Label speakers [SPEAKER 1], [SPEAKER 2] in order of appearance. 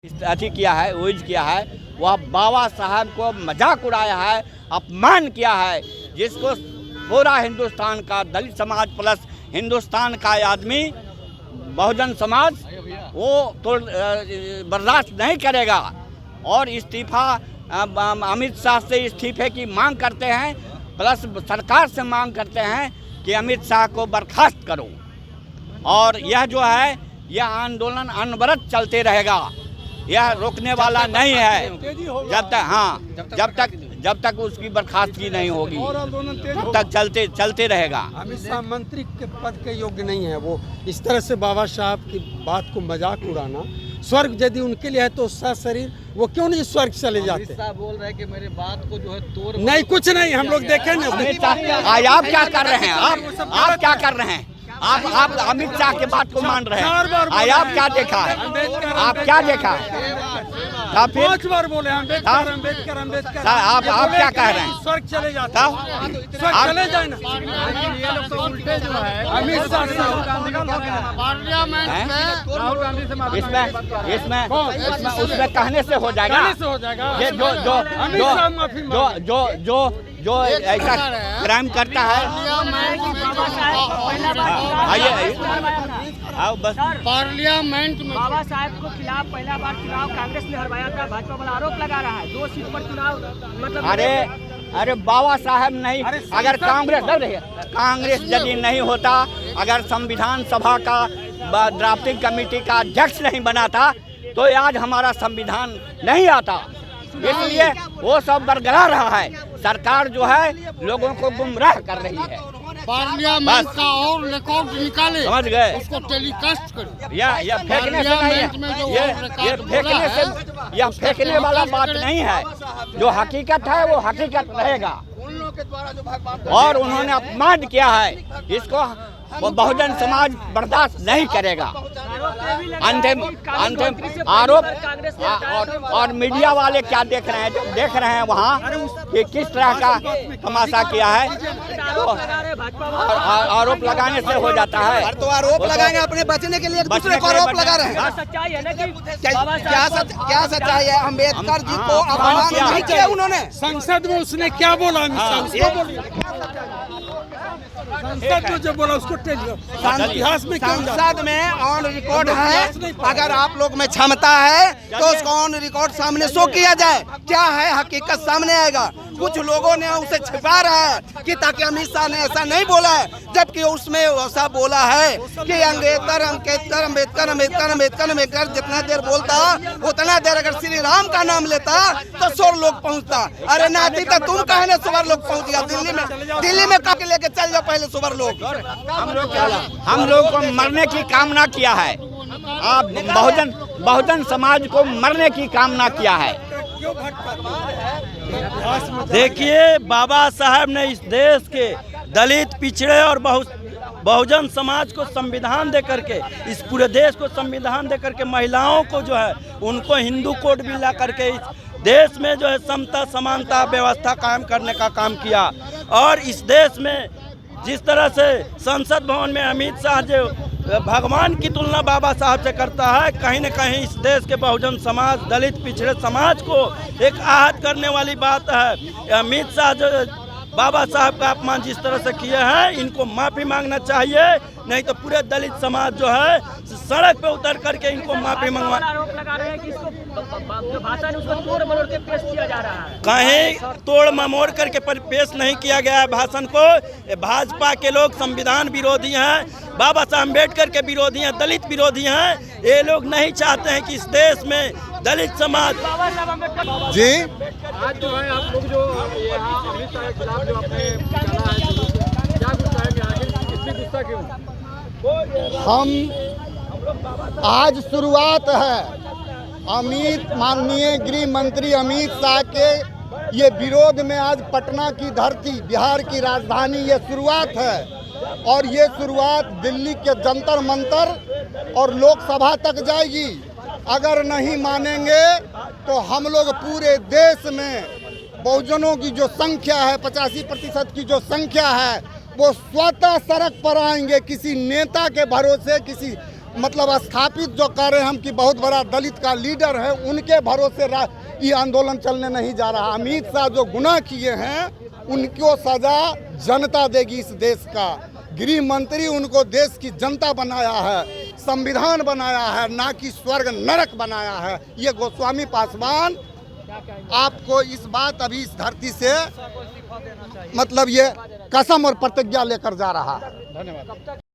[SPEAKER 1] अथी किया है, यूज किया है, वह बाबा साहब को मजाक उड़ाया है, अपमान किया है, जिसको पूरा हिंदुस्तान का दलित समाज प्लस हिंदुस्तान का आदमी बहुजन समाज वो तो बर्दाश्त नहीं करेगा। और इस्तीफा अमित शाह से इस्तीफे की मांग करते हैं, प्लस सरकार से मांग करते हैं कि अमित शाह को बर्खास्त करो। और यह जो है यह आंदोलन अनवरत चलते रहेगा, यह रोकने वाला नहीं है जब तक उसकी बर्खास्तगी नहीं होगी तब तक चलते रहेगा।
[SPEAKER 2] अमित शाह मंत्री के पद के योग्य नहीं है। वो इस तरह से बाबा साहब की बात को मजाक उड़ाना, स्वर्ग यदि उनके लिए है तो उसका शरीर वो क्यों नहीं स्वर्ग चले जाते।
[SPEAKER 3] बोल रहे हैं कि मेरे बात को जो है तोड़
[SPEAKER 2] नहीं, कुछ नहीं, हम लोग देखें ना।
[SPEAKER 1] आप क्या कर रहे हैं? आप क्या कर रहे हैं? आप अमित शाह के बात को मान रहे हैं। आप क्या देखा है? आप क्या देखा है? आप
[SPEAKER 2] 5 बार बोले अम्बेडकर अम्बेडकर अम्बेडकर।
[SPEAKER 1] आप क्या कह रहे हैं?
[SPEAKER 2] स्वर्ग चले जाते, स्वर्ग चले जाए ना।
[SPEAKER 3] ये लोग तो उल्टे जो है
[SPEAKER 2] अमित शाह
[SPEAKER 3] पार्लियामेंट में राहुल गांधी से
[SPEAKER 1] इसमें उसमें कहने से हो जाएगा। ये जो ऐसा क्राइम करता है, बस
[SPEAKER 3] पार्लियामेंट में
[SPEAKER 4] बाबा साहब को खिलाफ पहला बार चुनाव कांग्रेस ने हरवाया था, भाजपा वाला आरोप लगा रहा है 2 सीट पर चुनाव मतलब।
[SPEAKER 1] अरे बाबा साहब नहीं, अगर कांग्रेस यदि नहीं होता, अगर संविधान सभा का ड्राफ्टिंग कमेटी का अध्यक्ष नहीं बनाता तो आज हमारा संविधान नहीं आता। इसलिए वो सब बरकरार रहा है। सरकार जो है लोगों को गुमराह कर रही है।
[SPEAKER 3] पार्लियामेंट का और रिकॉर्ड निकाले,
[SPEAKER 1] समझ गए?
[SPEAKER 3] उसको टेलीकास्ट करो।
[SPEAKER 1] यह फेंकने से नहीं है, यह फेंकने वाला बात नहीं है। जो हकीकत है वो हकीकत रहेगा। और उन्होंने अपमान किया है, इसको वो बहुजन समाज बर्दाश्त नहीं करेगा। अंतिम आरोप और मीडिया वाले क्या देख रहे हैं? जब देख रहे हैं वहाँ कि किस तरह का तमाशा किया है, तो आरोप लगाने से हो जाता है।
[SPEAKER 5] तो आरोप लगाएंगे अपने बचने के लिए, दूसरे को आरोप लगा रहे हैं।
[SPEAKER 4] सच्चाई है ना कि
[SPEAKER 5] क्या सच्चाई है? अम्बेडकर जी को अपमान नहीं किया उन्होंने।
[SPEAKER 2] संसद में उसने क्या बोला? संसद में जो बोला उसको इतिहास में
[SPEAKER 5] संसद में ऑन रिकॉर्ड है। अगर आप लोग में क्षमता है तो उसको ऑन रिकॉर्ड सामने शो किया जाए। क्या है हकीकत सामने आएगा। कुछ लोगों ने उसे छिपा रहा है कि ताकि अमित शाह ने ऐसा नहीं बोला है, जबकि उसमें ऐसा बोला है कि अम्बेडकर अम्बेडकर अम्बेडकर अम्बेडकर अम्बेडकर अम्बेडकर जितना देर बोलता उतना देर अगर श्री राम का नाम लेता तो 100 लोग पहुंचता। अरे नाती तो तुम कहे ना 100 लोग पहुंच गया दिल्ली में काके लेके चल जाओ पहले 100 लोग।
[SPEAKER 1] हम लोग को मरने की कामना किया है। आप बहुजन समाज को मरने की कामना किया है।
[SPEAKER 6] देखिए, बाबा साहब ने इस देश के दलित, पिछड़े और बहुजन समाज को संविधान दे करके, इस पूरे देश को संविधान दे करके, महिलाओं को जो है उनको हिंदू कोड भी ला करके इस देश में जो है समता समानता व्यवस्था कायम करने का काम किया। और इस देश में जिस तरह से संसद भवन में अमित शाह जो भगवान की तुलना बाबा साहब से करता है, कहीं न कहीं इस देश के बहुजन समाज, दलित, पिछड़े समाज को एक आहत करने वाली बात है। अमित शाह जो बाबा साहब का अपमान जिस तरह से किए हैं, इनको माफ़ी मांगना चाहिए, नहीं तो पूरे दलित समाज जो है सड़क पे उतर करके इनको माफ़ी मंगवा।
[SPEAKER 4] आरोप लगा रहे हैं कि इसको जो भाषा है उसको तोड़ मरोड़ के पेश किया जा रहा है।
[SPEAKER 6] कहीं तोड़ ममोड़ करके पेश नहीं किया गया है भाषण को। भाजपा के लोग संविधान विरोधी हैं, बाबा साहब अम्बेडकर के विरोधी हैं, दलित विरोधी हैं। ये लोग नहीं चाहते हैं कि इस देश में दलित समाज।
[SPEAKER 5] जी
[SPEAKER 3] आज जो है आप लोग जो यहाँ अमित शाह के खिलाफ जो आपने चला है, क्या गुस्सा है कि आगे इतनी गुस्सा क्यों?
[SPEAKER 5] हम आज शुरुआत है माननीय गृह मंत्री अमित शाह के ये विरोध में। आज पटना की धरती, बिहार की राजधानी, ये शुरुआत है। और ये शुरुआत दिल्ली के जंतर मंतर और लोकसभा तक जाएगी। अगर नहीं मानेंगे तो हम लोग पूरे देश में बहुजनों की जो संख्या है, 85% की जो संख्या है, वो स्वतः सड़क पर आएंगे। किसी नेता के भरोसे, किसी
[SPEAKER 7] मतलब स्थापित जो कर रहे हैं हम कि बहुत बड़ा दलित का लीडर है, उनके भरोसे ये आंदोलन चलने नहीं जा रहा। अमित शाह जो गुनाह किए हैं उनको सजा जनता देगी इस देश का। गृह मंत्री उनको देश की जनता बनाया है, संविधान बनाया है, ना कि स्वर्ग नरक बनाया है। ये गोस्वामी पासवान आपको इस बात अभी इस धरती से मतलब ये कसम और प्रतिज्ञा लेकर जा रहा है।
[SPEAKER 3] धन्यवाद।